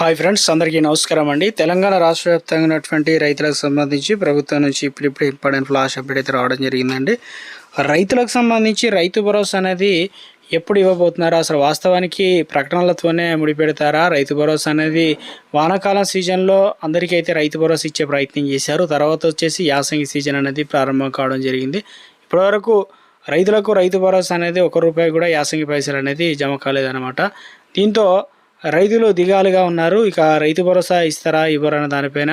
Hi friends, అందరికీ నమస్కారం అండి. తెలంగాణ రాష్ట్ర వ్యాప్తంగా ఉన్నటువంటి రైతులకు సంబంధించి ప్రభుత్వం నుంచి ఇప్పుడు ఇంపార్టెంట్ ఫ్లాష్ అప్డేట్ అయితే రావడం జరిగిందండి. రైతులకు సంబంధించి రైతు భరోసా అనేది ఎప్పుడు ఇవ్వబోతున్నారా, అసలు వాస్తవానికి ప్రకటనలతోనే ముడిపెడతారా? రైతు భరోసా అనేది వానాకాలం సీజన్లో అందరికీ అయితే రైతు భరోసా ఇచ్చే ప్రయత్నం చేశారు. తర్వాత వచ్చేసి యాసంగి సీజన్ అనేది ప్రారంభం కావడం జరిగింది. ఇప్పటివరకు రైతులకు రైతు భరోసా అనేది ₹1 కూడా యాసంగి పైసలు అనేది జమ కాలేదన్నమాట. దీంతో రైతులు దిగాలుగా ఉన్నారు. ఇక రైతు భరోసా ఇస్తారా ఇవ్వరన్న దానిపైన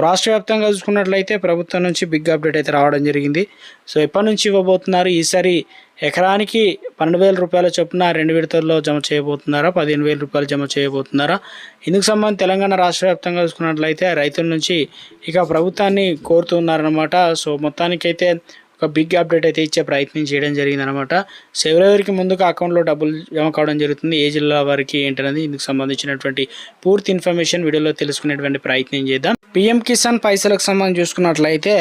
రాష్ట్ర వ్యాప్తంగా చూసుకున్నట్లయితే ప్రభుత్వం నుంచి బిగ్ అప్డేట్ అయితే రావడం జరిగింది. ఎప్పటి నుంచి ఇవ్వబోతున్నారు? ఈసారి ఎకరానికి ₹12,000 చొప్పున 2 విడతల్లో జమ చేయబోతున్నారా, ₹15,000 జమ చేయబోతున్నారా? ఇందుకు సంబంధించి తెలంగాణ రాష్ట్ర వ్యాప్తంగా చూసుకున్నట్లయితే రైతుల నుంచి ఇక ప్రభుత్వాన్ని కోరుతున్నారనమాట. మొత్తానికైతే ఒక బిగ్ అప్డేట్ అయితే ఇచ్చే ప్రయత్నం చేయడం జరిగిందనమాట. ఎవరెవరికి ముందుగా అకౌంట్లో డబ్బులు జమ కావడం జరుగుతుంది, ఏ జిల్లా వారికి ఏంటనేది ఇందుకు సంబంధించినటువంటి పూర్తి ఇన్ఫర్మేషన్ వీడియోలో తెలుసుకునేటువంటి ప్రయత్నం చేద్దాం. పీఎం కిసాన్ పైసలకు సంబంధించి చూసుకున్నట్లయితే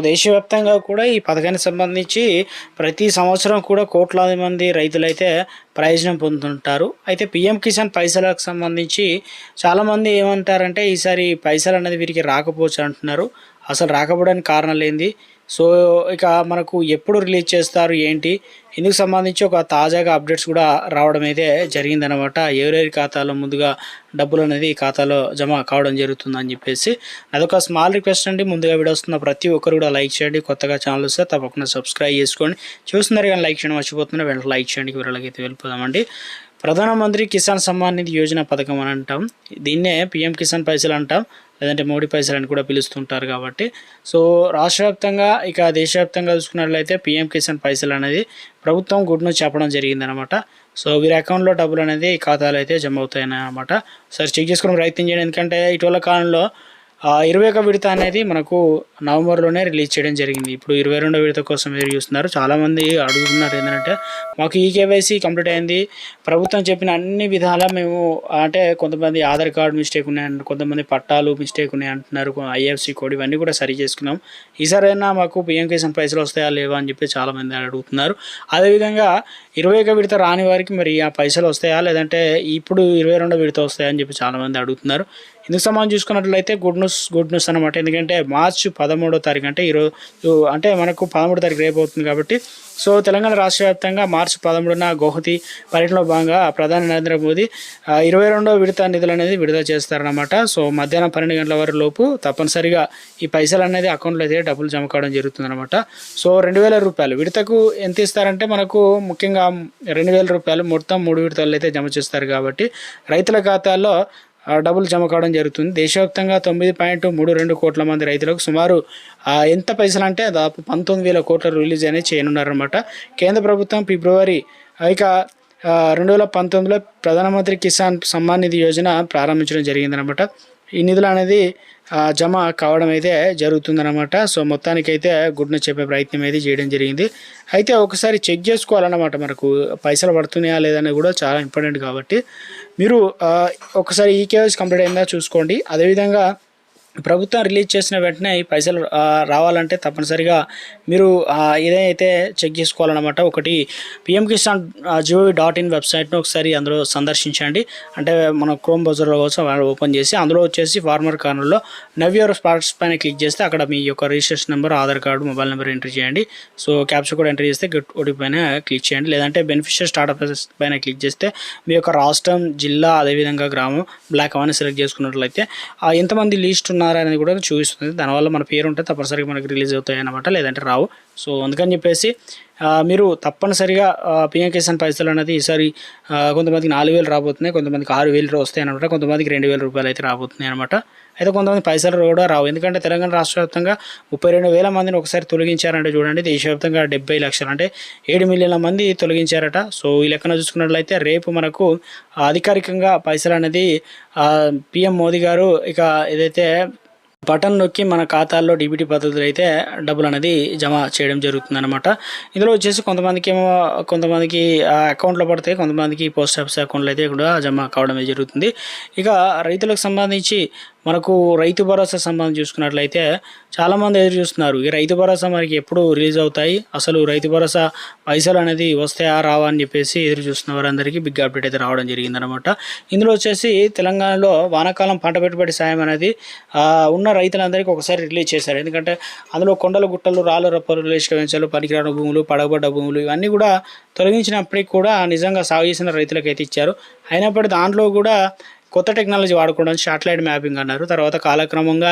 దేశవ్యాప్తంగా కూడా ఈ పథకానికి సంబంధించి ప్రతి సంవత్సరం కూడా కోట్లాది మంది రైతులైతే ప్రయోజనం పొందుతుంటారు. అయితే పీఎం కిసాన్ పైసలకు సంబంధించి చాలామంది ఏమంటారంటే ఈసారి పైసలు అనేది వీరికి రాకపోవచ్చు అంటున్నారు. అసలు రాకపోవడానికి కారణాలు ఏంది, ఇక మనకు ఎప్పుడు రిలీజ్ చేస్తారు ఏంటి, ఇందుకు సంబంధించి ఒక తాజాగా అప్డేట్స్ కూడా రావడం అయితే జరిగిందనమాట. ఎవరెవరి ఖాతాలో ముందుగా డబ్బులు అనేది ఖాతాలో జమ కావడం జరుగుతుందని చెప్పేసి అదొక స్మాల్ రిక్వెస్ట్ అండి. ముందుగా వీడియో వస్తున్న ప్రతి ఒక్కరు కూడా లైక్ చేయండి. కొత్తగా ఛానల్ వస్తే తప్పకుండా సబ్స్క్రైబ్ చేసుకోండి. చూస్తున్నారు కానీ లైక్ చేయడం మర్చిపోతున్నారు, వెంటనే లైక్ చేయండి. వివరాలకైతే వెళ్ళిపోదామండి. ప్రధానమంత్రి కిసాన్ సమ్మాన్ నిధి యోజన పథకం అని అంటాం, దీన్నే పీఎం కిసాన్ పైసలు అంటాం, లేదంటే మోడీ పైసలు అని కూడా పిలుస్తుంటారు. కాబట్టి రాష్ట్ర వ్యాప్తంగా ఇక దేశవ్యాప్తంగా చూసుకున్నట్లయితే పీఎం కిసాన్ పైసలు అనేది ప్రభుత్వం గుడ్ను చెప్పడం జరిగిందనమాట. వీరి అకౌంట్లో డబ్బులు అనేది ఖాతాలో అయితే జమ అవుతాయని అనమాట. చెక్ చేసుకునే ప్రయత్నం చేయండి. ఎందుకంటే ఇటీవల కాలంలో 21వ విడత అనేది మనకు నవంబర్లోనే రిలీజ్ చేయడం జరిగింది. ఇప్పుడు 22వ విడత కోసం ఎదురు చూస్తున్నారు. చాలామంది అడుగుతున్నారు ఏంటంటే మాకు ఈకేవైసీ కంప్లీట్ అయింది, ప్రభుత్వం చెప్పిన అన్ని విధాలా మేము అంటే కొంతమంది ఆధార్ కార్డు మిస్టేక్ ఉన్నాయంటే, కొంతమంది పట్టాలు మిస్టేక్ ఉన్నాయి అంటున్నారు, ఐఎఫ్సి కోడ్ ఇవన్నీ కూడా సరి చేసుకున్నాం, ఈసారైనా మాకు పీఎం కిసాన్ పైసలు వస్తాయా లేవా అని చెప్పి చాలామంది అడుగుతున్నారు. అదేవిధంగా 21వ విడత రాని వారికి మరి ఆ పైసలు వస్తాయా, లేదంటే ఇప్పుడు 22వ విడత వస్తాయా అని చెప్పి చాలామంది అడుగుతున్నారు. ఇందుకు సంబంధించి చూసుకున్నట్లయితే గుడ్ న్యూస్ అనమాట. ఎందుకంటే మార్చి 13వ తారీఖు అంటే ఈరోజు అంటే మనకు 13వ తారీఖు రేపు అవుతుంది కాబట్టి తెలంగాణ రాష్ట్ర వ్యాప్తంగా మార్చి 13న గౌహతి పర్యటనలో భాగంగా ప్రధాని నరేంద్ర మోదీ 22వ విడత నిధులు అనేది విడుదల చేస్తారనమాట. మధ్యాహ్నం 12 గంటల వరకు లోపు తప్పనిసరిగా ఈ పైసలు అనేది అకౌంట్లో అయితే డబ్బులు జమ కావడం జరుగుతుందన్నమాట. ₹2,000 విడతకు ఎంత ఇస్తారంటే మనకు ముఖ్యంగా ₹2,000 మొత్తం 3 విడతలు అయితే జమ చేస్తారు. కాబట్టి రైతుల ఖాతాల్లో డబ్బులు జమ కావడం జరుగుతుంది. దేశవ్యాప్తంగా 9.32 కోట్ల మంది రైతులకు సుమారు ఎంత పైసలు అంటే దాదాపు 19,000 కోట్ల రిలీజ్ అనేది చేయనున్నారన్నమాట. కేంద్ర ప్రభుత్వం ఫిబ్రవరి 2019లో ప్రధానమంత్రి కిసాన్ సమ్మాన్ నిధి యోజన ప్రారంభించడం జరిగిందనమాట. ఈ నిధులు అనేది జమ కావడం అయితే జరుగుతుందన్నమాట. మొత్తానికైతే గుడ్ను చెప్పే ప్రయత్నం అయితే చేయడం జరిగింది. అయితే ఒకసారి చెక్ చేసుకోవాలన్నమాట, మనకు పైసలు పడుతున్నాయా లేదని కూడా చాలా ఇంపార్టెంట్. కాబట్టి మీరు ఒకసారి ఈకేవైసీ కంప్లీట్ అయిందా చూసుకోండి. అదేవిధంగా ప్రభుత్వం రిలీజ్ చేసిన వెంటనే ఈ పైసలు రావాలంటే తప్పనిసరిగా మీరు ఏదైతే చెక్ చేసుకోవాలన్నమాట. ఒకటి పిఎం కిసాన్ gov.in వెబ్సైట్ను ఒకసారి అందులో సందర్శించండి. అంటే మన క్రోమ్ బ్రౌజర్లో కోసం ఓపెన్ చేసి అందులో వచ్చేసి ఫార్మర్ కార్నర్లో నవ్ యువర్ స్పాట్స్ పైన క్లిక్ చేస్తే అక్కడ మీ యొక్క registration number, Aadhaar card, mobile number entry చేయండి. క్యాప్చర్ కూడా ఎంట్రీ చేస్తే గెట్ ఓటీపీ పైన క్లిక్ చేయండి. లేదంటే బెనిఫిషియరీ స్టార్ట్అప్ పైన క్లిక్ చేస్తే మీ యొక్క రాష్ట్రం, జిల్లా, అదేవిధంగా గ్రామం బ్లాక్ అవన్నీ సెలెక్ట్ చేసుకున్నట్లయితే ఎంతమంది లీస్ట్ అనేది కూడా చూపిస్తుంది. దానివల్ల మన పేరు ఉంటే తప్పనిసరిగా మనకి రిలీజ్ అవుతాయి అన్నమాట, లేదంటే రావు. అందుకని చెప్పేసి మీరు తప్పనిసరిగా పీఎం కిసాన్ పైసలు అనేది ఈసారి కొంతమందికి 4,000 రాబోతున్నాయి, కొంతమందికి 6,000 వస్తాయి అనమాట, కొంతమందికి ₹2,000 అయితే రాబోతున్నాయి అనమాట. అయితే కొంతమంది పైసలు కూడా రావు. ఎందుకంటే తెలంగాణ రాష్ట్ర వ్యాప్తంగా 32,000 మందిని ఒకసారి తొలగించారంటే చూడండి. దేశవ్యాప్తంగా 70 లక్షలు అంటే 7 మిలియన్ల మంది తొలగించారట. ఈ లెక్కన చూసుకున్నట్లయితే రేపు మనకు అధికారికంగా పైసలు అనేది పీఎం మోదీ గారు ఇక ఏదైతే బటన్ నొక్కి మన ఖాతాల్లో డీబీటీ పద్ధతులు అయితే డబ్బులు అనేది జమ చేయడం జరుగుతుందన్నమాట. ఇందులో వచ్చేసి కొంతమందికి అకౌంట్లో పడతాయి, కొంతమందికి పోస్ట్ ఆఫీస్ అకౌంట్లో అయితే కూడా జమ కావడమే జరుగుతుంది. ఇక రైతులకు సంబంధించి మనకు రైతు భరోసా సంబంధం చూసుకున్నట్లయితే చాలామంది ఎదురు చూస్తున్నారు. ఈ రైతు భరోసా మనకి ఎప్పుడు రిలీజ్ అవుతాయి, అసలు రైతు భరోసా పైసలు అనేది వస్తాయా రావా అని చెప్పేసి ఎదురు చూస్తున్న వారందరికీ బిగ్ అప్డేట్ అయితే రావడం జరిగిందనమాట. ఇందులో వచ్చేసి తెలంగాణలో వానాకాలం పంట పెట్టుబడి సాయం అనేది ఉన్న రైతులందరికీ ఒకసారి రిలీజ్ చేశారు. ఎందుకంటే అందులో కొండలు గుట్టలు రాళ్ళు రప్పలు ఇష్టవించాలు పనికిరాని భూములు పడగబడ్డ భూములు ఇవన్నీ కూడా తొలగించినప్పటికీ కూడా నిజంగా సాగు చేసిన రైతులకు అయితే ఇచ్చారు. అయినప్పటికీ దాంట్లో కూడా కొత్త టెక్నాలజీ వాడుకోవడం శాటిలైట్ మ్యాపింగ్ అన్నారు. తర్వాత కాలక్రమంగా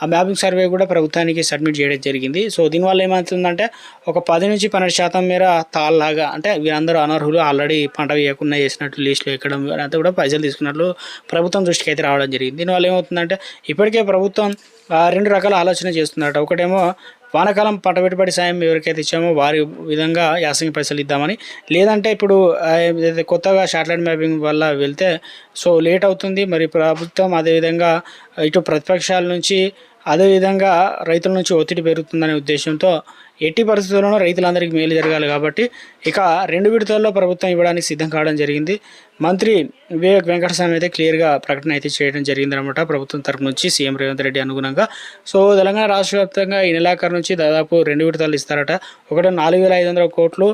ఆ మ్యాపింగ్ సర్వే కూడా ప్రభుత్వానికి సబ్మిట్ చేయడం జరిగింది. సో దీనివల్ల ఏమవుతుందంటే ఒక 10 నుంచి 12% మేర తాళ్ళలాగా అంటే వీరందరూ అనర్హులు, ఆల్రెడీ పంట వేయకుండా చేసినట్లు లిస్టులో ఎక్కడం అంతా కూడా పైసలు తీసుకున్నట్లు ప్రభుత్వం దృష్టికి అయితే రావడం జరిగింది. దీనివల్ల ఏమవుతుందంటే ఇప్పటికే ప్రభుత్వం 2 రకాల ఆలోచన చేస్తుందట. ఒకటేమో వానాకాలం పంట పెట్టుబడి సాయం ఎవరికైతే ఇచ్చామో వారి విధంగా యాసంగి పైసలు ఇద్దామని, లేదంటే ఇప్పుడు కొత్తగా శాటిలైట్ మ్యాపింగ్ వల్ల వెళ్తే సో లేట్ అవుతుంది. మరి ప్రభుత్వం అదేవిధంగా ఇటు ప్రతిపక్షాల నుంచి అదేవిధంగా రైతుల నుంచి ఒత్తిడి పెరుగుతుందనే ఉద్దేశంతో ఎట్టి పరిస్థితుల్లోనూ రైతులందరికీ మేలు జరగాలి కాబట్టి ఇక 2 విడతల్లో ప్రభుత్వం ఇవ్వడానికి సిద్ధం కావడం జరిగింది. మంత్రి వివేక్ వెంకటస్వామి అయితే క్లియర్గా ప్రకటన అయితే చేయడం జరిగిందనమాట ప్రభుత్వం తరపు నుంచి సీఎం రేవంత్ రెడ్డి అనుగుణంగా. సో తెలంగాణ రాష్ట్ర వ్యాప్తంగా ఈ నెలాఖరు నుంచి దాదాపు 2 విడతలు ఇస్తారట. ఒకటి 4,500 కోట్లు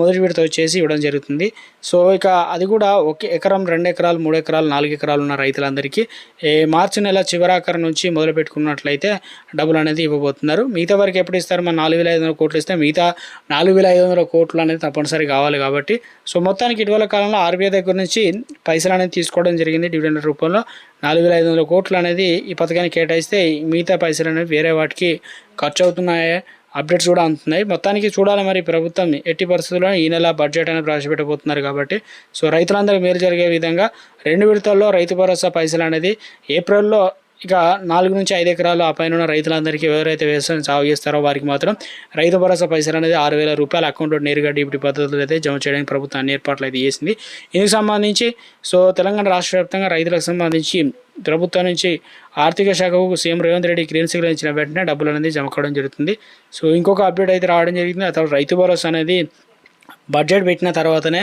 మొదటి విడత వచ్చేసి ఇవ్వడం జరుగుతుంది. సో ఇక అది కూడా 1 ఎకరం 2 ఎకరాలు 3 ఎకరాలు 4 ఎకరాలు ఉన్న రైతులందరికీ మార్చి నెల చివరాఖరు నుంచి మొదలు పెట్టుకున్నట్లయితే డబ్బులు అనేది ఇవ్వబోతున్నారు. మిగతా వరకు ఎప్పుడు ఇస్తారు? మన 4,500 కోట్లు ఇస్తే మిగతా 4,500 కోట్లు అనేది తప్పనిసరి కావాలి కాబట్టి సో మొత్తానికి ఇటీవల కాలంలో ఆర్బీఐ దగ్గర నుంచి పైసలు అనేది తీసుకోవడం జరిగింది డివిడెండ్ రూపంలో. 4,500 కోట్లు అనేది ఈ పథకానికి కేటాయిస్తే మిగతా పైసలు అనేవి వేరే వాటికి ఖర్చు అవుతున్నాయి. అప్డేట్స్ కూడా అందుతున్నాయి. మొత్తానికి చూడాలి మరి ప్రభుత్వం ఎట్టి పరిస్థితుల్లో ఈ నెల బడ్జెట్ అనేది ప్రవేశపెట్టబోతున్నారు కాబట్టి సో రైతులందరికీ మేలు జరిగే విధంగా 2 విడతల్లో రైతు భరోసా పైసలు అనేది ఏప్రిల్లో ఇక 4 నుంచి 5 ఎకరాలు ఆ పైన ఉన్న రైతులందరికీ ఎవరైతే వ్యవసాయం సాగు చేస్తారో వారికి మాత్రం రైతు భరోసా పైసలు అనేది 6,000 రూపాయల అకౌంట్లో నేరుగా డీబీటీ పద్ధతులు అయితే జమ చేయడానికి ప్రభుత్వం అన్ని ఏర్పాట్లు అయితే చేసింది. ఇందుకు సంబంధించి సో తెలంగాణ రాష్ట్ర వ్యాప్తంగా రైతులకు సంబంధించి ప్రభుత్వం నుంచి ఆర్థిక శాఖకు CM Revanth Reddy green signal ఇచ్చిన వెంటనే డబ్బులు అనేది జమ కావడం జరుగుతుంది. సో ఇంకొక అప్డేట్ అయితే రావడం జరిగింది. ఆ తర్వాత రైతు భరోసా అనేది బడ్జెట్ పెట్టిన తర్వాతనే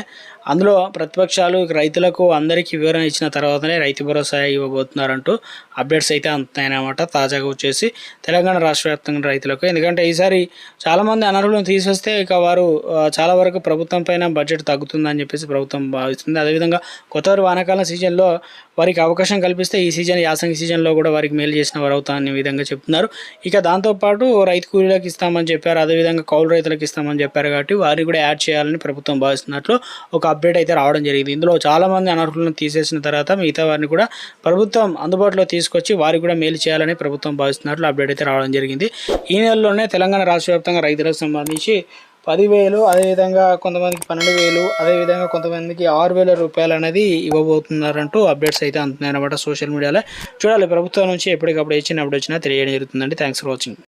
అందులో ప్రతిపక్షాలు రైతులకు అందరికీ వివరణ ఇచ్చిన తర్వాతనే రైతు భరోసా ఇవ్వబోతున్నారంటూ అప్డేట్స్ అయితే అందుతాయన్నమాట. తాజాగా వచ్చేసి తెలంగాణ రాష్ట్ర వ్యాప్తంగా రైతులకు, ఎందుకంటే ఈసారి చాలామంది అనర్హులను తీసేస్తే ఇక వారు చాలా వరకు ప్రభుత్వం పైన బడ్జెట్ తగ్గుతుందని చెప్పేసి ప్రభుత్వం భావిస్తుంది. అదేవిధంగా కొత్త వానాకాలం సీజన్లో వారికి అవకాశం కల్పిస్తే ఈ సీజన్ యాసంగి సీజన్లో కూడా వారికి మేలు చేసిన వారు అవుతారనే విధంగా చెప్తున్నారు. ఇక దాంతోపాటు రైతు కూలీలకు ఇస్తామని చెప్పారు, అదేవిధంగా కౌలు రైతులకు ఇస్తామని చెప్పారు కాబట్టి వారిని కూడా యాడ్ చేయాలని ప్రభుత్వం భావిస్తున్నట్లు ఒక అప్డేట్ అయితే రావడం జరిగింది. ఇందులో చాలామంది అనర్హులను తీసేసిన తర్వాత మిగతా వారిని కూడా ప్రభుత్వం అందుబాటులో తీసుకొచ్చి వారికి కూడా మేలు చేయాలని ప్రభుత్వం భావిస్తున్నట్లు అప్డేట్ అయితే రావడం జరిగింది. ఈ నెలలోనే తెలంగాణ రాష్ట్ర వ్యాప్తంగా రైతులకు సంబంధించి 10,000, అదేవిధంగా కొంతమందికి 12,000, అదేవిధంగా కొంతమందికి 6,000 రూపాయలు అనేది ఇవ్వబోతున్నారంటూ అప్డేట్స్ అయితే అందుతున్నాయి అన్నమాట సోషల్ మీడియాలో. చూడాలి ప్రభుత్వం నుంచి ఎప్పటికప్పుడు ఇచ్చిన అప్డేట్ వచ్చినా తెలియడం జరుగుతుందండి. Thanks for watching.